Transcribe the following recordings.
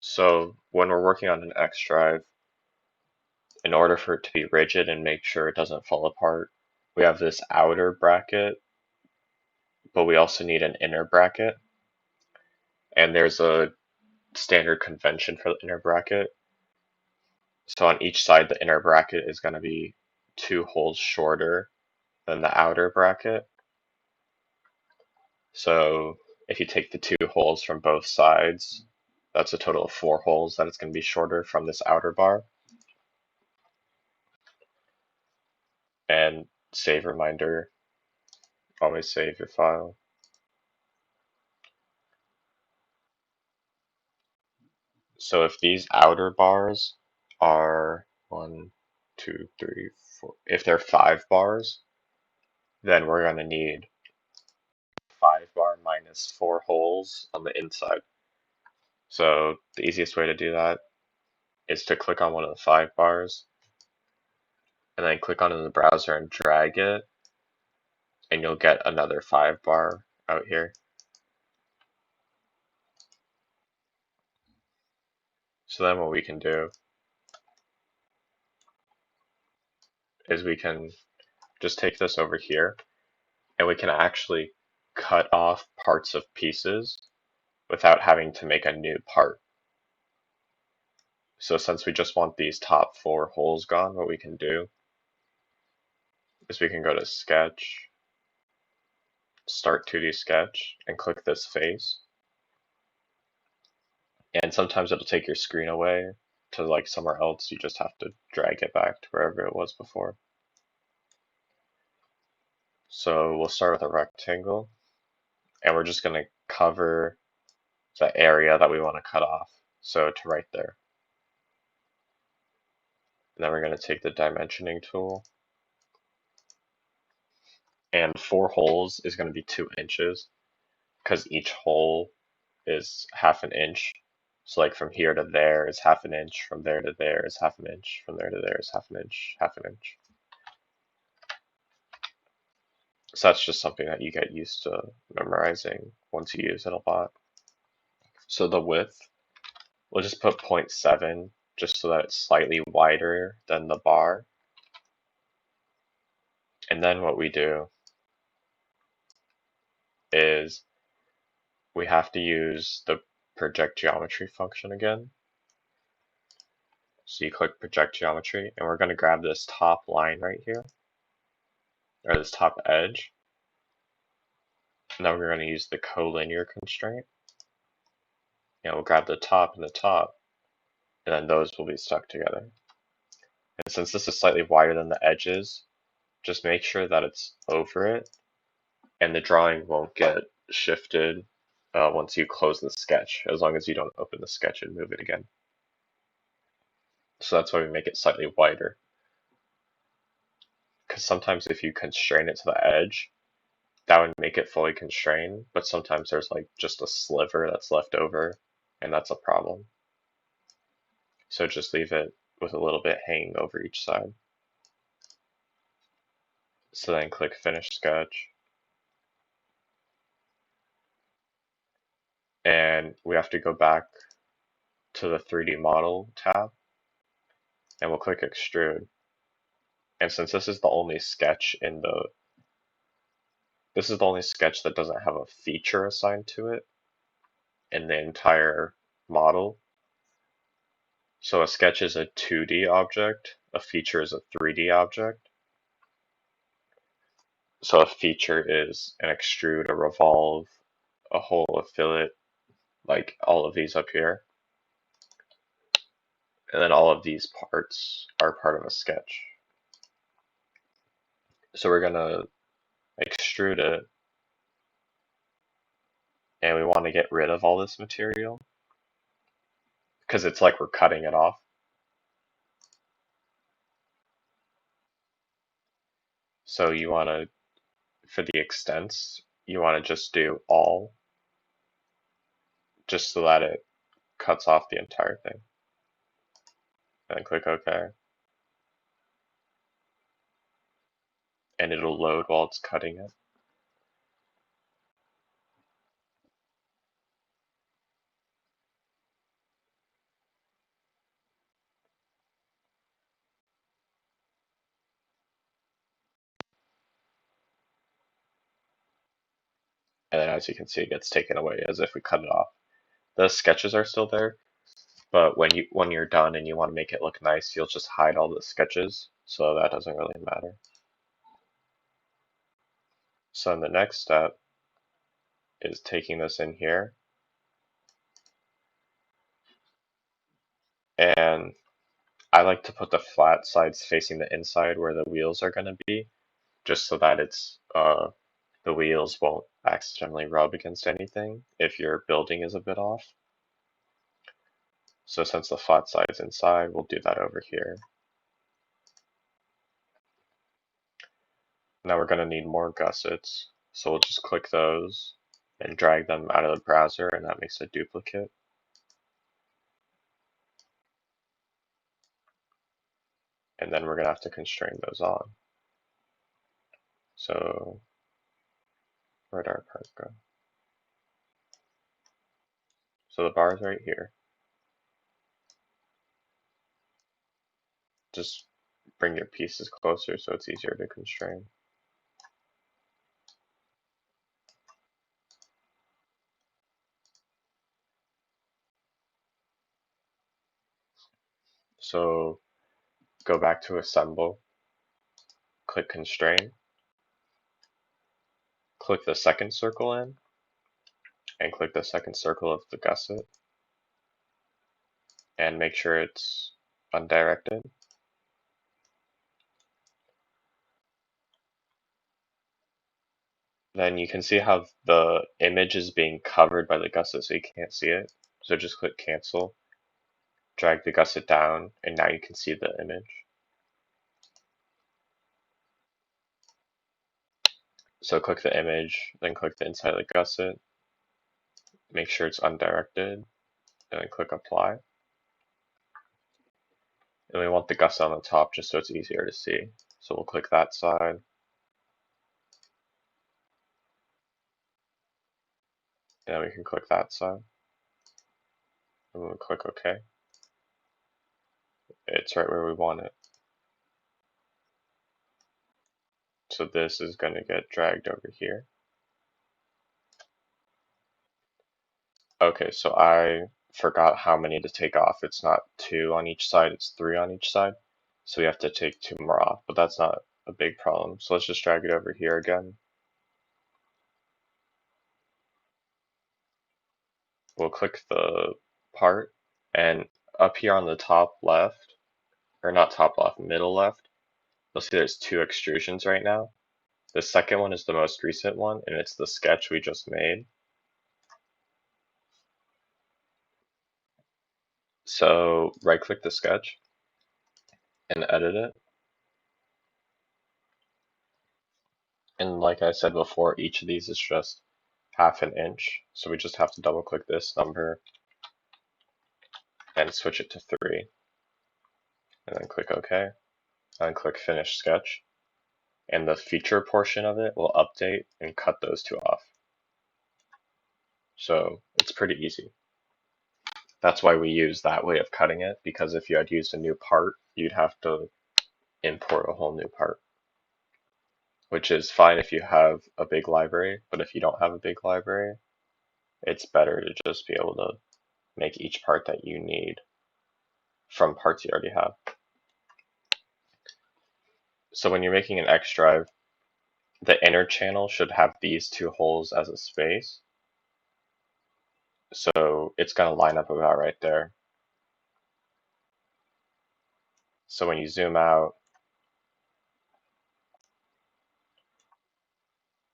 So when we're working on an X drive, in order for it to be rigid and make sure it doesn't fall apart, we have this outer bracket, but we also need an inner bracket. And there's a standard convention for the inner bracket. So on each side, the inner bracket is going to be 2 holes shorter than the outer bracket. So if you take the 2 holes from both sides, that's a total of 4 holes that it's going to be shorter from this outer bar. And save reminder, always save your file. So if these outer bars are 1, 2, 3, 4, if they're 5 bars, then we're going to need 5 bar minus 4 holes on the inside. So the easiest way to do that is to click on one of the 5 bars and then click on it in the browser and drag it, and you'll get another 5 bar out here. So then what we can do is we can just take this over here and we can actually cut off parts of pieces without having to make a new part. So since we just want these top 4 holes gone, what we can do is we can go to Sketch, Start 2D Sketch, and click this face. And sometimes it'll take your screen away to like somewhere else. You just have to drag it back to wherever it was before. So we'll start with a rectangle, and we're just going to cover the area that we want to cut off. So to right there. And then we're going to take the dimensioning tool, and 4 holes is going to be 2 inches because each hole is half an inch. So like from here to there is half an inch, from there to there is half an inch, from there to there is half an inch, half an inch. So that's just something that you get used to memorizing once you use it a lot. So the width, we'll just put 0.7 just so that it's slightly wider than the bar. And then what we do is we have to use the project geometry function again. So you click project geometry, and we're going to grab this top line right here, or this top edge. And then we're going to use the collinear constraint. And we'll grab the top and the top, and then those will be stuck together. And since this is slightly wider than the edges, just make sure that it's over it, and the drawing won't get shifted once you close the sketch, as long as you don't open the sketch and move it again. So that's why we make it slightly wider. Because sometimes if you constrain it to the edge, that would make it fully constrained, but sometimes there's like just a sliver that's left over, and that's a problem. So just leave it with a little bit hanging over each side. So then click Finish Sketch. And we have to go back to the 3D Model tab, and we'll click Extrude. And since this is the only sketch this is the only sketch that doesn't have a feature assigned to it in the entire model. So a sketch is a 2D object, a feature is a 3D object. So a feature is an extrude, a revolve, a hole, a fillet, like all of these up here. And then all of these parts are part of a sketch. So we're gonna extrude it, and we want to get rid of all this material because it's like we're cutting it off. So you want to, for the extents, you want to just do all, just so that it cuts off the entire thing. And then click OK. And it'll load while it's cutting it. and then as you can see, it gets taken away as if we cut it off. The sketches are still there, but when you're done and you want to make it look nice, you'll just hide all the sketches, so that doesn't really matter. So the next step is taking this in here, and I like to put the flat sides facing the inside where the wheels are going to be, just so that the wheels won't accidentally rub against anything if your building is a bit off. So since the flat side's inside, we'll do that over here. Now we're going to need more gussets, so we'll just click those and drag them out of the browser, and that makes a duplicate. And then we're going to have to constrain those on. So where'd our part go? So the bar is right here. Just bring your pieces closer so it's easier to constrain. So go back to assemble, click constrain, click the second circle in, and click the second circle of the gusset, and make sure it's undirected. Then you can see how the image is being covered by the gusset so you can't see it. So just click cancel, drag the gusset down, and now you can see the image. So click the image, then click the inside of the gusset, make sure it's undirected, and then click apply. And we want the gusset on the top just so it's easier to see. So we'll click that side. Then we can click that side. And we'll click OK. It's right where we want it. So this is going to get dragged over here. Okay, so I forgot how many to take off. It's not 2 on each side, it's 3 on each side. So we have to take 2 more off, but that's not a big problem. So let's just drag it over here again. We'll click the part, and up here on the top left, or not top left, middle left, you'll see there's 2 extrusions right now. The second one is the most recent one, and it's the sketch we just made. So right click the sketch and edit it. And like I said before, each of these is just half an inch. So we just have to double click this number and switch it to 3. And then click OK. And click Finish Sketch. And the feature portion of it will update and cut those 2 off. So it's pretty easy. That's why we use that way of cutting it, because if you had used a new part, you'd have to import a whole new part. Which is fine if you have a big library, but if you don't have a big library, it's better to just be able to make each part that you need from parts you already have. So when you're making an X drive, the inner channel should have these 2 holes as a space. So it's going to line up about right there. So when you zoom out,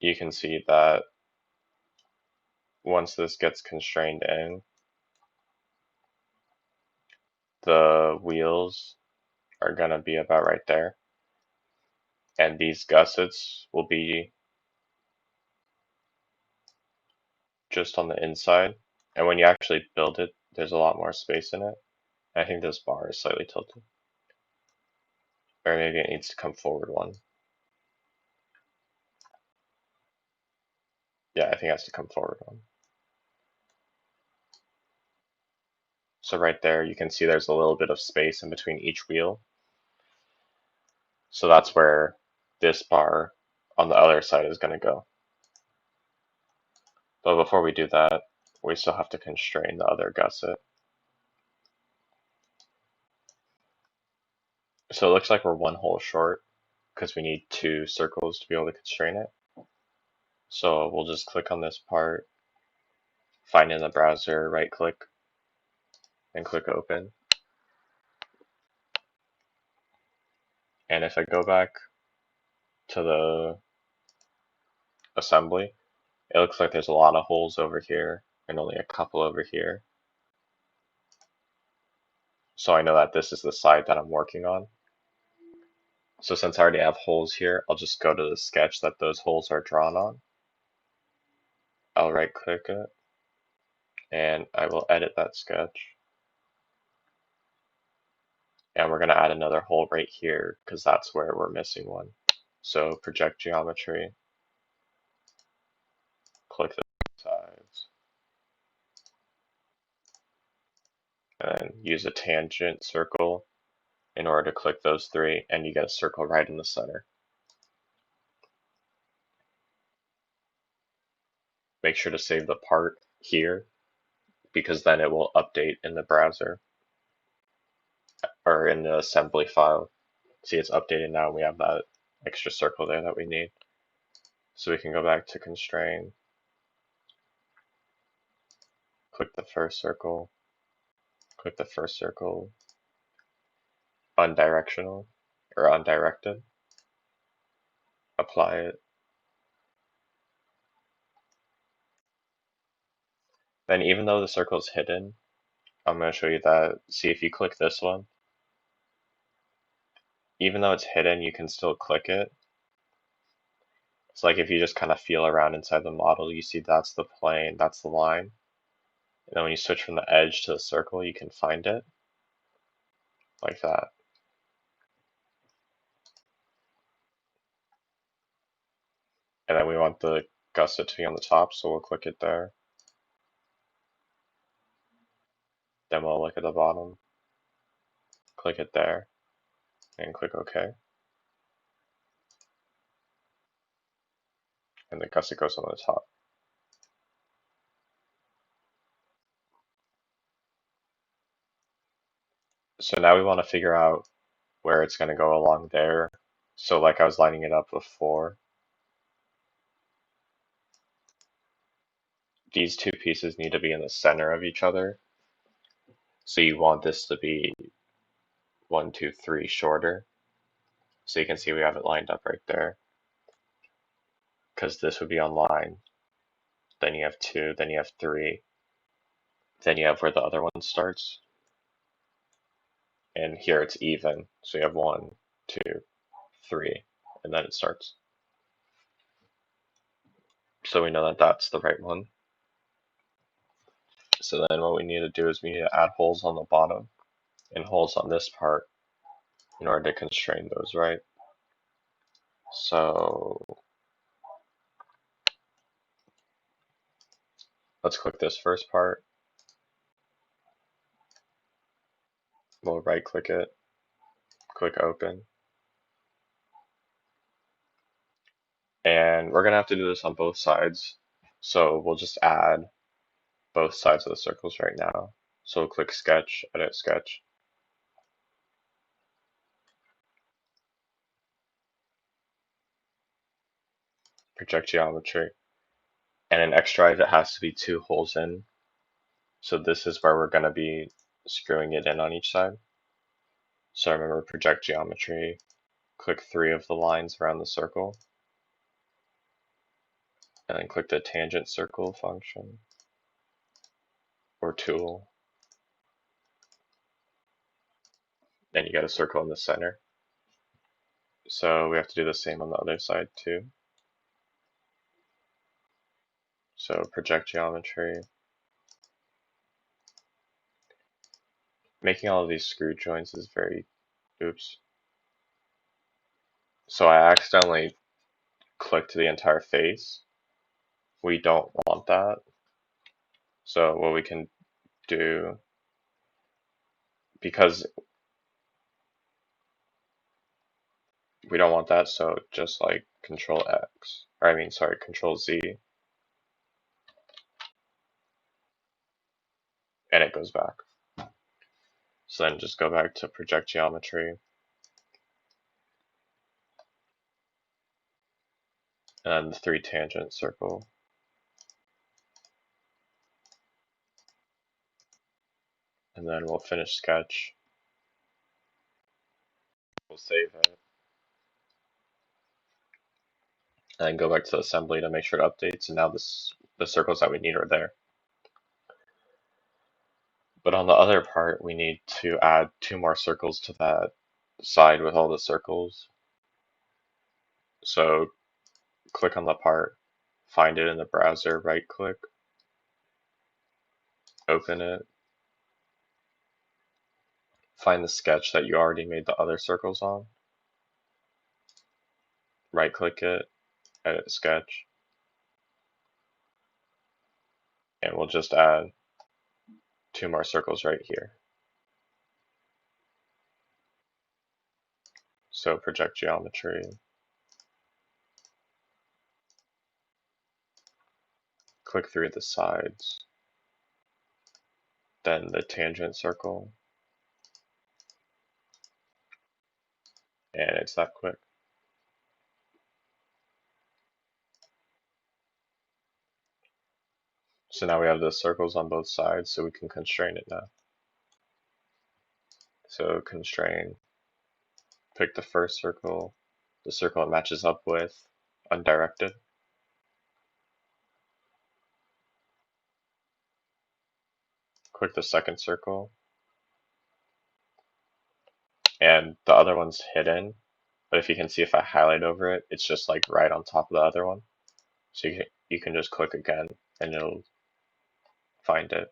you can see that once this gets constrained in, the wheels are going to be about right there. And these gussets will be just on the inside. And when you actually build it, there's a lot more space in it. I think this bar is slightly tilted. Or maybe it needs to come forward one. Yeah, I think it has to come forward one. So right there, you can see there's a little bit of space in between each wheel. So that's where this bar on the other side is going to go. But before we do that, we still have to constrain the other gusset. So it looks like we're one hole short because we need 2 circles to be able to constrain it. So we'll just click on this part, find in the browser, right click, and click open. And if I go back to the assembly, it looks like there's a lot of holes over here and only a couple over here. So I know that this is the side that I'm working on. So since I already have holes here, I'll just go to the sketch that those holes are drawn on. I'll right click it and I will edit that sketch. And we're going to add another hole right here because that's where we're missing one. So project geometry, click the sides, and then use a tangent circle in order to click those 3, and you get a circle right in the center. Make sure to save the part here because then it will update in the browser or in the assembly file. See, it's updated now. We have that extra circle there that we need. So we can go back to constrain, click the first circle, undirectional or undirected, apply it. Then even though the circle is hidden, I'm going to show you that. See, if you click this one, even though it's hidden, you can still click it. It's like if you just kind of feel around inside the model, you see that's the plane, that's the line. And then when you switch from the edge to the circle, you can find it like that. And then we want the gusset to be on the top, so we'll click it there. Then we'll look at the bottom, click it there, and click OK. And the gusset goes on the top. So now we want to figure out where it's going to go along there. So like I was lining it up before, these 2 pieces need to be in the center of each other. So you want this to be 1, 2, 3 shorter. So you can see we have it lined up right there. Because this would be on line. Then you have 2, then you have 3. Then you have where the other one starts. And here it's even. So you have 1, 2, 3, and then it starts. So we know that that's the right one. So then what we need to do is we need to add holes on the bottom and holes on this part in order to constrain those, right? So let's click this first part. We'll right click it, click open. And we're gonna have to do this on both sides. So we'll just add both sides of the circles right now. So we'll click sketch, edit sketch. Project geometry. And in X drive it has to be 2 holes in. So this is where we're gonna be screwing it in on each side. So remember project geometry, click 3 of the lines around the circle, and then click the tangent circle function or tool. Then you get a circle in the center. So we have to do the same on the other side too. So project geometry. Making all of these screw joints is very, oops. So I accidentally clicked the entire face. We don't want that. So what we can do, because we don't want that, so just like Control X, or I mean, sorry, Control Z. and it goes back. So then just go back to project geometry, and the 3 tangent circle. And then we'll finish sketch. We'll save it. And then go back to assembly to make sure it updates, and now the circles that we need are there. But on the other part, we need to add 2 more circles to that side with all the circles. So click on the part, find it in the browser, right click, open it, find the sketch that you already made the other circles on, right click it, edit sketch, and we'll just add 2 more circles right here. So project geometry, click through the sides, then the tangent circle, and it's that quick. So now we have the circles on both sides, so we can constrain it now. So constrain, pick the first circle, the circle it matches up with, undirected. Click the second circle, and the other one's hidden, but if you can see, if I highlight over it, it's just like right on top of the other one. So you can just click again and it'll find it.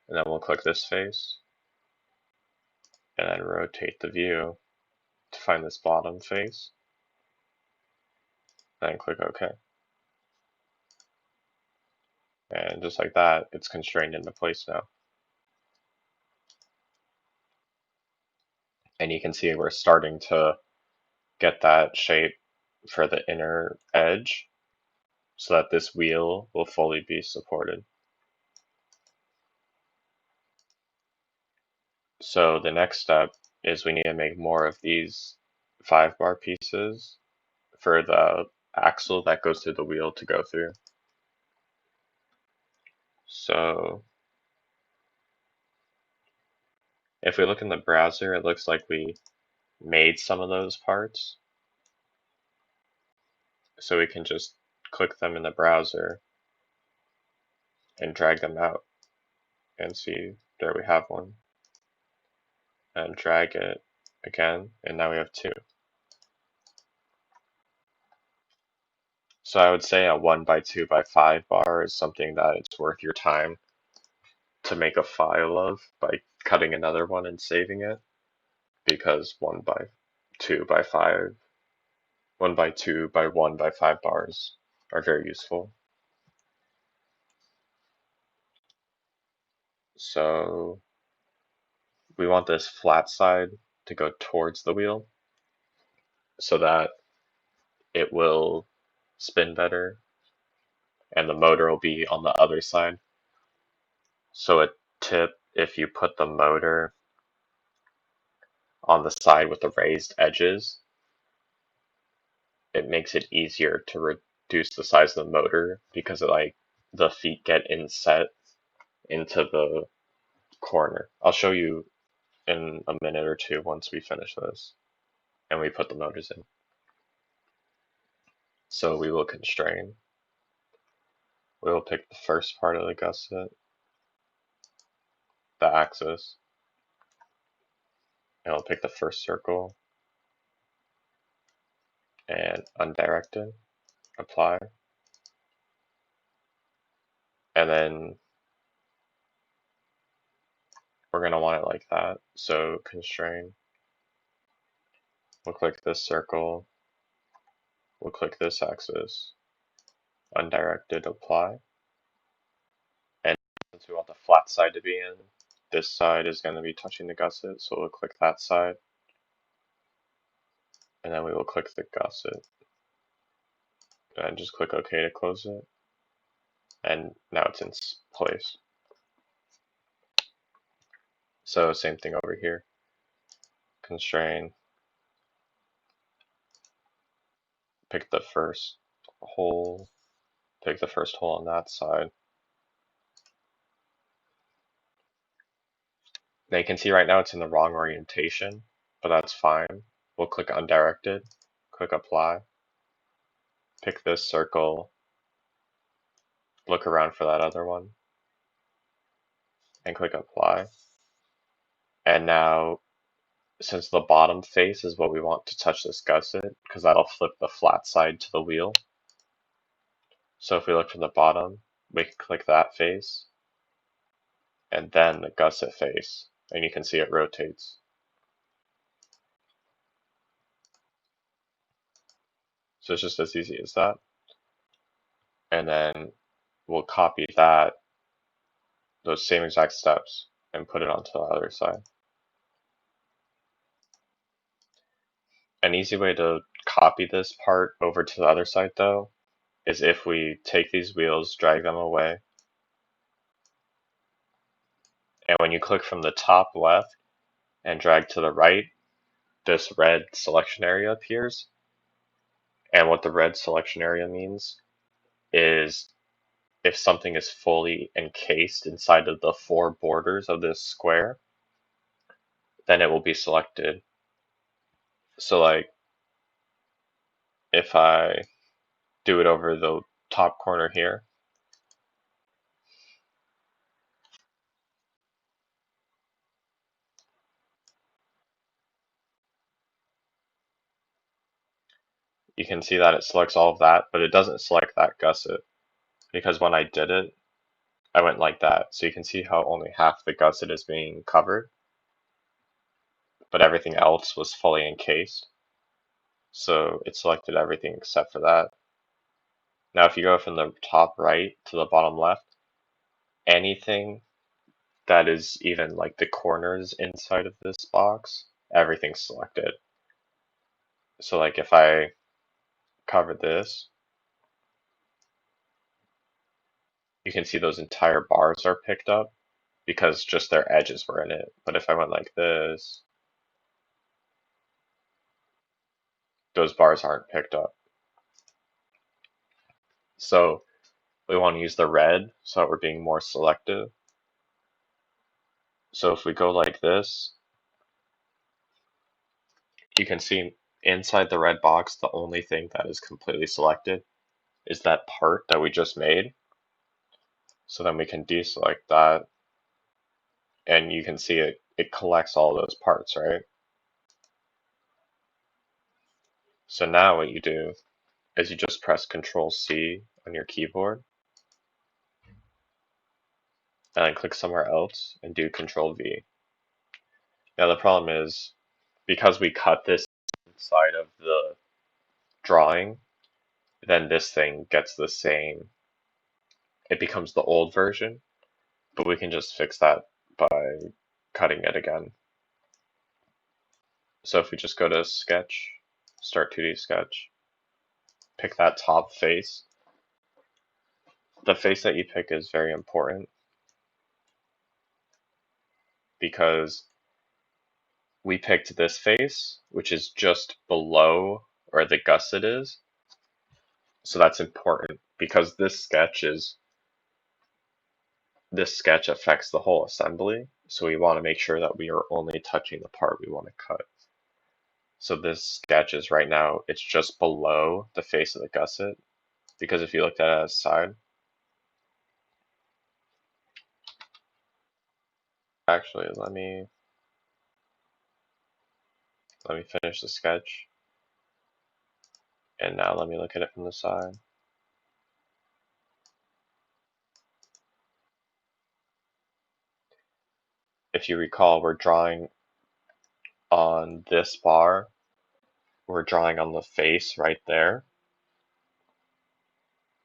And then we'll click this face and then rotate the view to find this bottom face. Then click OK. And just like that, it's constrained into place now. And you can see we're starting to get that shape for the inner edge so that this wheel will fully be supported. So the next step is we need to make more of these 5-bar pieces for the axle that goes through the wheel to go through. So if we look in the browser, it looks like we made some of those parts. So we can just click them in the browser and drag them out and see, there we have one. And drag it again, and now we have 2. So I would say a 1x2 by 5 bar is something that it's worth your time to make a file of by cutting another one and saving it, because 1x2 by 5, 1x2 by 1 by 5 bars are very useful. So we want this flat side to go towards the wheel so that it will spin better, and the motor will be on the other side. So a tip, if you put the motor on the side with the raised edges, it makes it easier to reduce the size of the motor because the feet get inset into the corner. I'll show you in a minute or two once we finish this and we put the motors in. So we will constrain. We will pick the first part of the gusset, the axis, and we'll pick the first circle and undirected, apply, and then we're going to want it like that. So constrain, we'll click this circle, we'll click this axis, undirected, apply, and since we want the flat side to be in, this side is going to be touching the gusset, so we'll click that side, and then we will click the gusset, and just click OK to close it, and now it's in place. So same thing over here. Constrain, pick the first hole, pick the first hole on that side. Now you can see right now it's in the wrong orientation, but that's fine. We'll click undirected, click apply, pick this circle, look around for that other one, and click apply. And now, since the bottom face is what we want to touch this gusset, because that'll flip the flat side to the wheel. So if we look from the bottom, we can click that face, and then the gusset face, and you can see it rotates. So it's just as easy as that. And then we'll copy those same exact steps, and put it onto the other side. An easy way to copy this part over to the other side, though, is if we take these wheels, drag them away, and when you click from the top left and drag to the right, this red selection area appears. And what the red selection area means is if something is fully encased inside of the four borders of this square, then it will be selected. So like if I do it over the top corner here, you can see that it selects all of that, but it doesn't select that gusset, because when I did it, I went like that. So you can see how only half the gusset is being covered, but everything else was fully encased. So it selected everything except for that. Now if you go from the top right to the bottom left, anything that is even like the corners inside of this box, everything's selected. So like if I cover this, you can see those entire bars are picked up because just their edges were in it. But if I went like this, those bars aren't picked up. So we want to use the red so that we're being more selective. So if we go like this, you can see inside the red box, the only thing that is completely selected is that part that we just made. So then we can deselect that, and you can see it collects all those parts, right? So now what you do is you just press Control C on your keyboard, and then click somewhere else and do Control V. Now the problem is, because we cut this inside of the drawing, then this thing gets the same, it becomes the old version, but we can just fix that by cutting it again. So if we just go to Sketch, Start 2D Sketch, pick that top face. The face that you pick is very important because we picked this face, which is just below where the gusset is. So that's important because this sketch affects the whole assembly. So we want to make sure that we are only touching the part we want to cut. So this sketch is right now, it's just below the face of the gusset, because if you looked at it as side, actually let me finish the sketch, and now let me look at it from the side. If you recall, we're drawing on this bar, we're drawing on the face right there,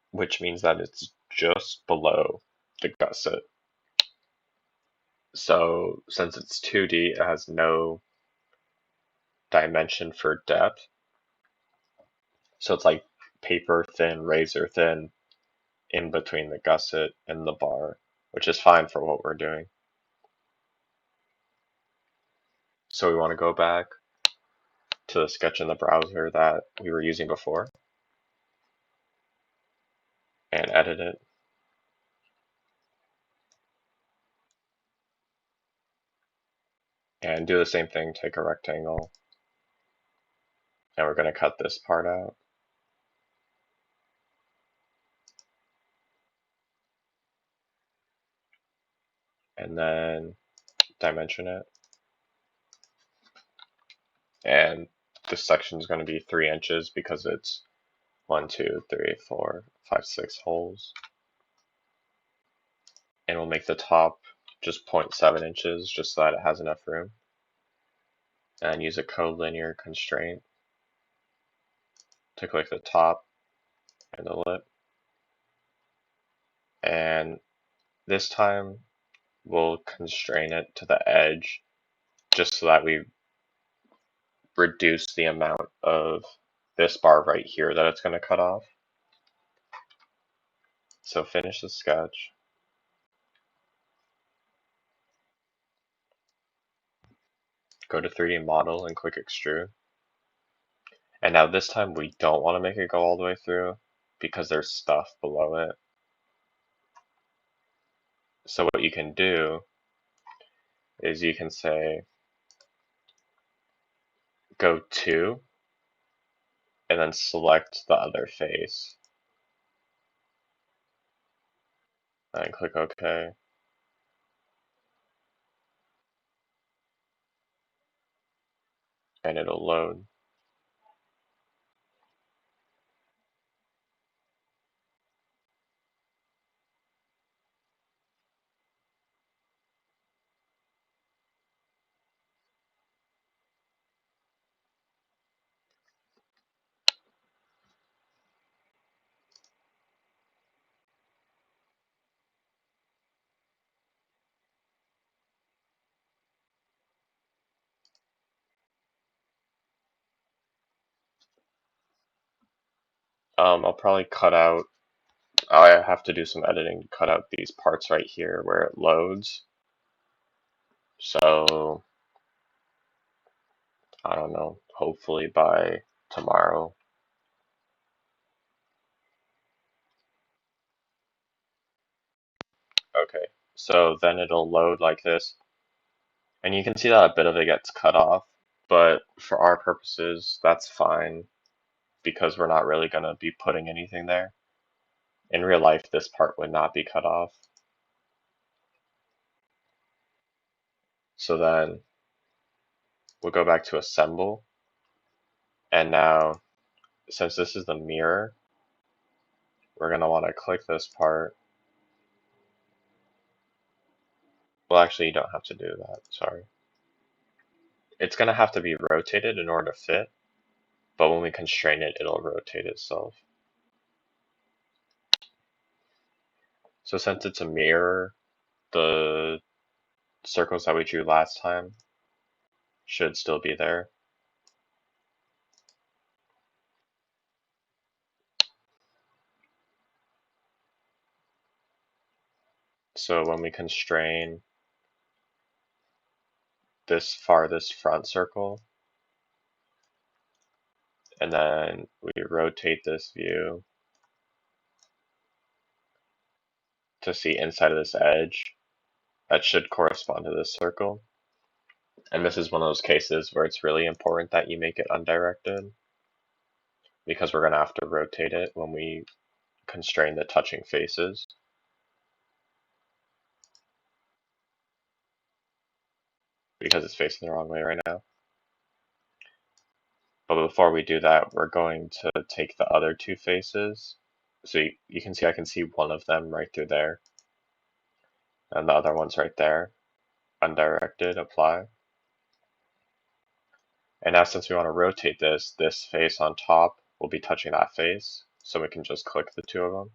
which means that it's just below the gusset. So since it's 2D, it has no dimension for depth. So it's like paper thin, razor thin in between the gusset and the bar, which is fine for what we're doing. So we want to go back to the sketch in the browser that we were using before and edit it. And do the same thing, take a rectangle, and we're going to cut this part out. And then dimension it. And this section is going to be 3 inches because it's 1, 2, 3, 4, 5, 6 holes. And we'll make the top just 0.7 inches just so that it has enough room. And use a collinear constraint to click the top and the lip. And this time we'll constrain it to the edge just so that we reduce the amount of this bar right here that it's going to cut off. So finish the sketch. Go to 3D model and click extrude. And now this time we don't want to make it go all the way through because there's stuff below it. So what you can do is you can say go to and then select the other face and click OK. And it'll load. I'll probably cut out, I have to do some editing to cut out these parts right here where it loads. So, I don't know, hopefully by tomorrow. Okay, so then it'll load like this. And you can see that a bit of it gets cut off, but for our purposes, that's fine because we're not really going to be putting anything there. In real life, this part would not be cut off. So then we'll go back to assemble. And now, since this is the mirror, we're going to want to click this part. Well, actually, you don't have to do that. Sorry. It's going to have to be rotated in order to fit, but when we constrain it, it'll rotate itself. So since it's a mirror, the circles that we drew last time should still be there. So when we constrain this farthest front circle, and then we rotate this view to see inside of this edge, that should correspond to this circle. And this is one of those cases where it's really important that you make it undirected, because we're going to have to rotate it when we constrain the touching faces. Because it's facing the wrong way right now. But before we do that, we're going to take the other two faces. So you can see I can see one of them right through there. And the other one's right there. Undirected, apply. And now since we want to rotate this face on top will be touching that face. So we can just click the two of them.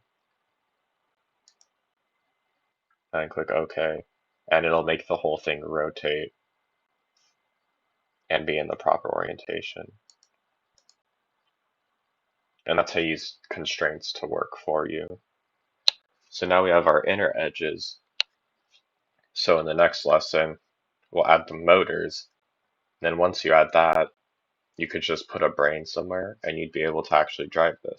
And click OK. And it'll make the whole thing rotate and be in the proper orientation. And that's how you use constraints to work for you. So now we have our inner edges. So in the next lesson, we'll add the motors Then once you add that, you could just put a brain somewhere and you'd be able to actually drive this.